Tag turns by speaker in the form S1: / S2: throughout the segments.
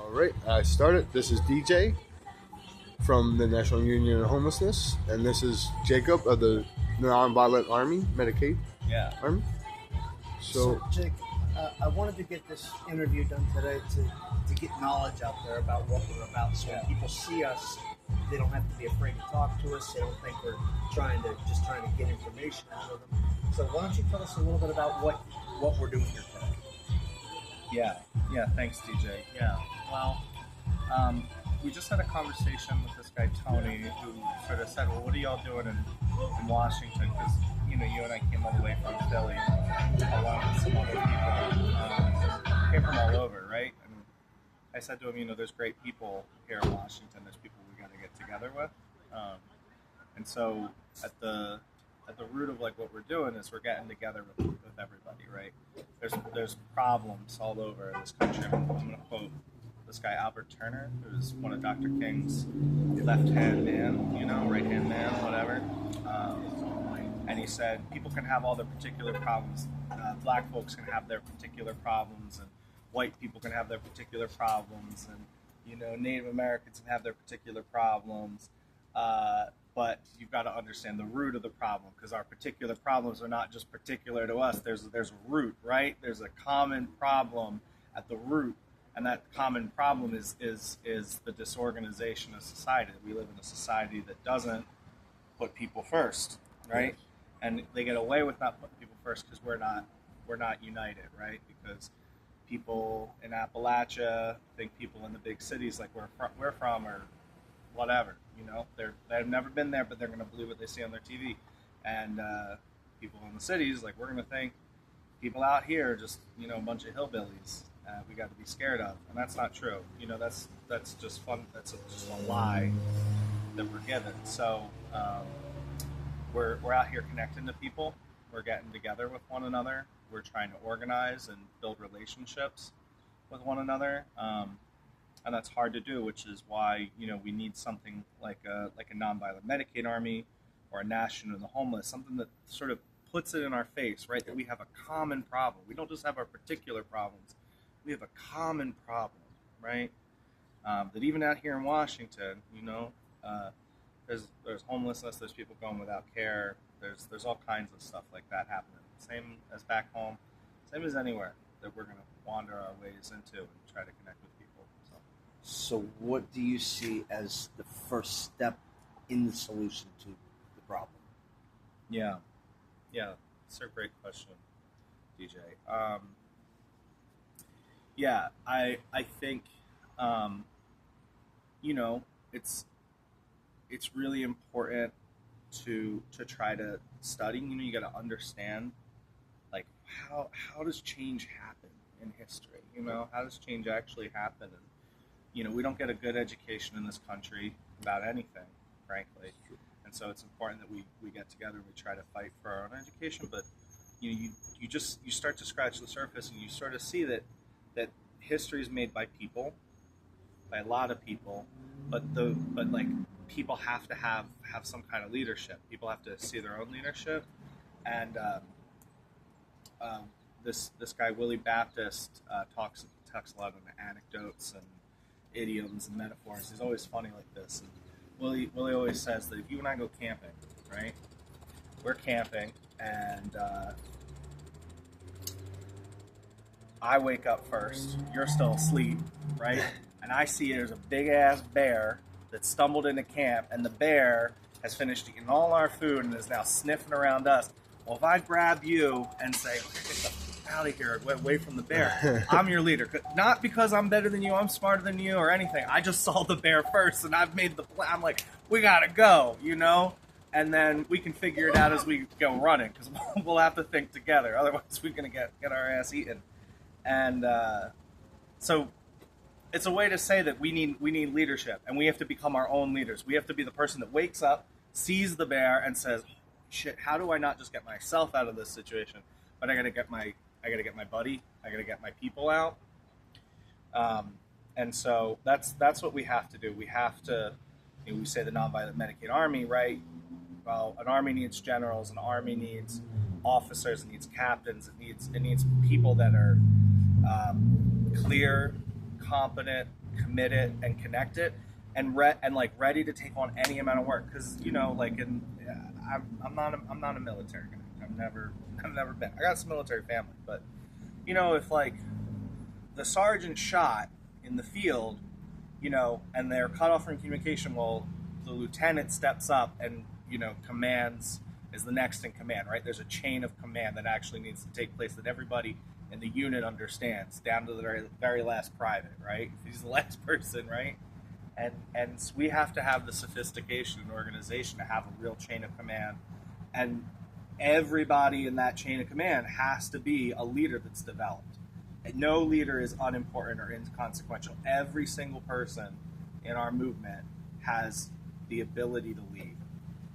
S1: All right, I started. This is DJ from the National Union of Homelessness, and this is Jacob of the Nonviolent Army, Medicaid
S2: Yeah.
S1: Army.
S3: So,
S1: So,
S3: Jake, I wanted to get this interview done today to get knowledge out there about what we're about. So when people see us, they don't have to be afraid to talk to us. They don't think we're trying to get information out of them. So why don't you tell us a little bit about what we're doing here today?
S2: Yeah. Thanks, DJ. Yeah. Well, we just had a conversation with this guy Tony, who sort of said, "Well, what are y'all doing in Washington?" Because you and I came all the way from Philly, along with some other people, came from all over, right? And I said to him, there's great people here in Washington. There's people we got to get together with, and so at the root of like what we're doing is we're getting together with everybody, right? There's problems all over this country. I'm going to quote this guy Albert Turner, who's one of Dr. King's left-hand man, right-hand man, whatever. And he said people can have all their particular problems. Black folks can have their particular problems, and white people can have their particular problems, and Native Americans can have their particular problems. But you've got to understand the root of the problem, because our particular problems are not just particular to us. There's a root, right? There's a common problem at the root, and that common problem is the disorganization of society. We live in a society that doesn't put people first, right? Yes. And they get away with not putting people first because we're not united, right? Because people in Appalachia think people in the big cities like we're from or whatever, they've never been there, but they're going to believe what they see on their TV. And people in the cities, like, we're going to think people out here are just, a bunch of hillbillies we got to be scared of. And that's not true. That's just fun. That's just a lie that we're given. So we're out here connecting to people. We're getting together with one another. We're trying to organize and build relationships with one another. And that's hard to do, which is why we need something like a nonviolent Medicaid army or a National of the Homeless, something that sort of puts it in our face, right? That we have a common problem. We don't just have our particular problems; we have a common problem, right? That even out here in Washington, there's homelessness, there's people going without care, there's all kinds of stuff like that happening. Same as back home, same as anywhere that we're going to wander our ways into and try to connect with people.
S3: So what do you see as the first step in the solution to the problem?
S2: Yeah, that's a great question, DJ. I think, it's really important to try to study. You got to understand, like, how does change happen in history? How does change actually happen? And we don't get a good education in this country about anything, frankly. And so it's important that we get together and we try to fight for our own education. But you start to scratch the surface, and you sort of see that history is made by people, by a lot of people, but people have to have some kind of leadership. People have to see their own leadership. And this guy Willie Baptist talks a lot of anecdotes and idioms and metaphors. He's always funny like this. And Willie always says that if you and I go camping, right? We're camping, and I wake up first. You're still asleep, right? And I see there's a big ass bear that stumbled into camp, and the bear has finished eating all our food and is now sniffing around us. Well, if I grab you and say, "Get the out of here, away from the bear," I'm your leader. Not because I'm better than you, I'm smarter than you, or anything. I just saw the bear first, and I've made the plan. I'm like, we gotta go, and then we can figure it out as we go running, because we'll have to think together. Otherwise, we're gonna get our ass eaten. And so it's a way to say that we need leadership, and we have to become our own leaders. We have to be the person that wakes up, sees the bear, and says, "Shit, how do I not just get myself out of this situation, but I gotta get my buddy, I gotta get my people out." And so that's what we have to do. We have to, we say the nonviolent Medicaid army, right? Well, an army needs generals, an army needs officers, it needs captains, it needs people that are clear, competent, committed, and connected, and ready to take on any amount of work. Because I'm not a military guy. I've never been. I got some military family, but if like the sergeant shot in the field, and they're cut off from communication, well, the lieutenant steps up and commands, is the next in command, right? There's a chain of command that actually needs to take place that everybody in the unit understands, down to the very, very last private, right? He's the last person, right? And so we have to have the sophistication in organization to have a real chain of command, and everybody in that chain of command has to be a leader that's developed. And no leader is unimportant or inconsequential. Every single person in our movement has the ability to lead,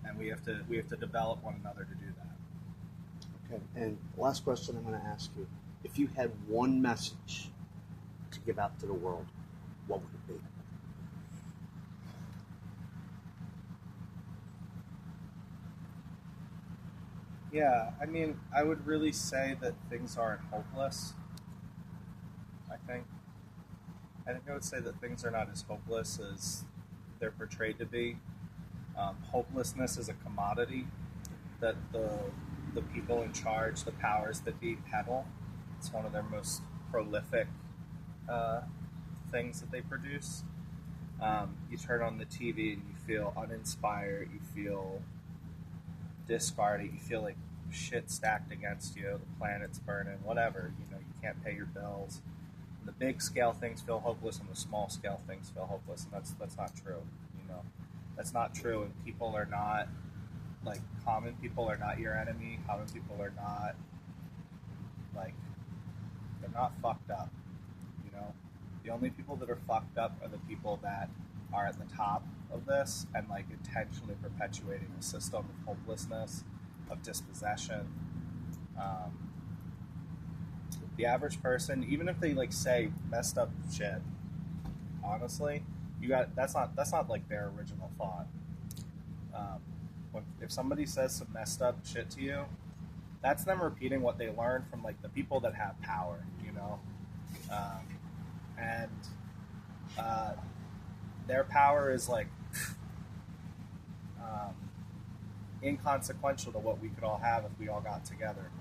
S2: and we have to develop one another to do that.
S3: Okay. And last question I'm going to ask you: if you had one message to give out to the world, what would it be?
S2: Yeah, I mean, I would really say that things aren't hopeless. I think I would say that things are not as hopeless as they're portrayed to be. Hopelessness is a commodity that the people in charge, the powers that be, peddle. It's one of their most prolific things that they produce. You turn on the TV and you feel uninspired. You feel discarded. You feel like shit stacked against you. The planet's burning. Whatever. You can't pay your bills. The big scale things feel hopeless, and the small scale things feel hopeless, and that's not true. That's not true. And people are not common people are not your enemy. Common people are not they're not fucked up. The only people that are fucked up are the people that are at the top of this and intentionally perpetuating a system of hopelessness, of dispossession. The average person, even if they say messed up shit, honestly, that's not their original thought. If somebody says some messed up shit to you, that's them repeating what they learned from the people that have power, and their power is inconsequential to what we could all have if we all got together.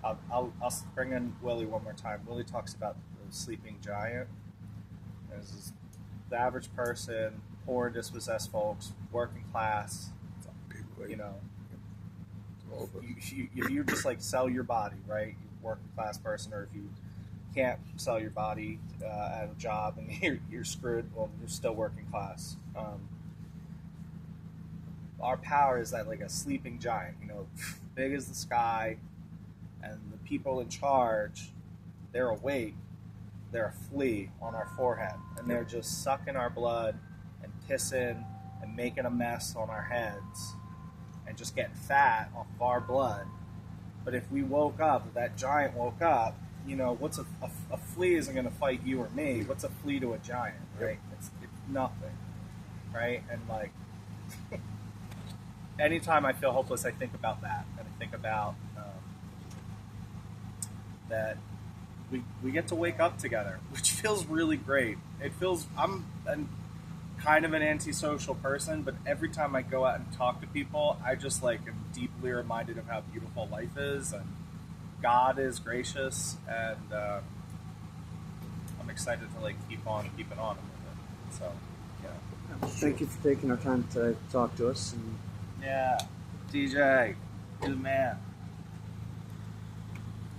S2: I'll bring in Willie one more time. Willie talks about the sleeping giant. There's the average person, poor and dispossessed folks, working class. If you just sell your body, right? You're a working class person, or if you can't sell your body at a job and you're screwed, well, you're still working class. Our power is that a sleeping giant, big as the sky. And the people in charge, they're awake. They're a flea on our forehead. And they're just sucking our blood and pissing and making a mess on our heads and just getting fat off of our blood. But if we woke up, if that giant woke up, what's a flea isn't going to fight you or me. What's a flea to a giant, right? It's nothing, right? And anytime I feel hopeless, I think about that. And I think about that we get to wake up together, which feels really great. It feels, I'm kind of an antisocial person, but every time I go out and talk to people, I just am deeply reminded of how beautiful life is, and God is gracious, and I'm excited to keep on keeping on with it. So, yeah.
S3: Thank you for taking our time to talk to us. And
S2: yeah, DJ, you're the man.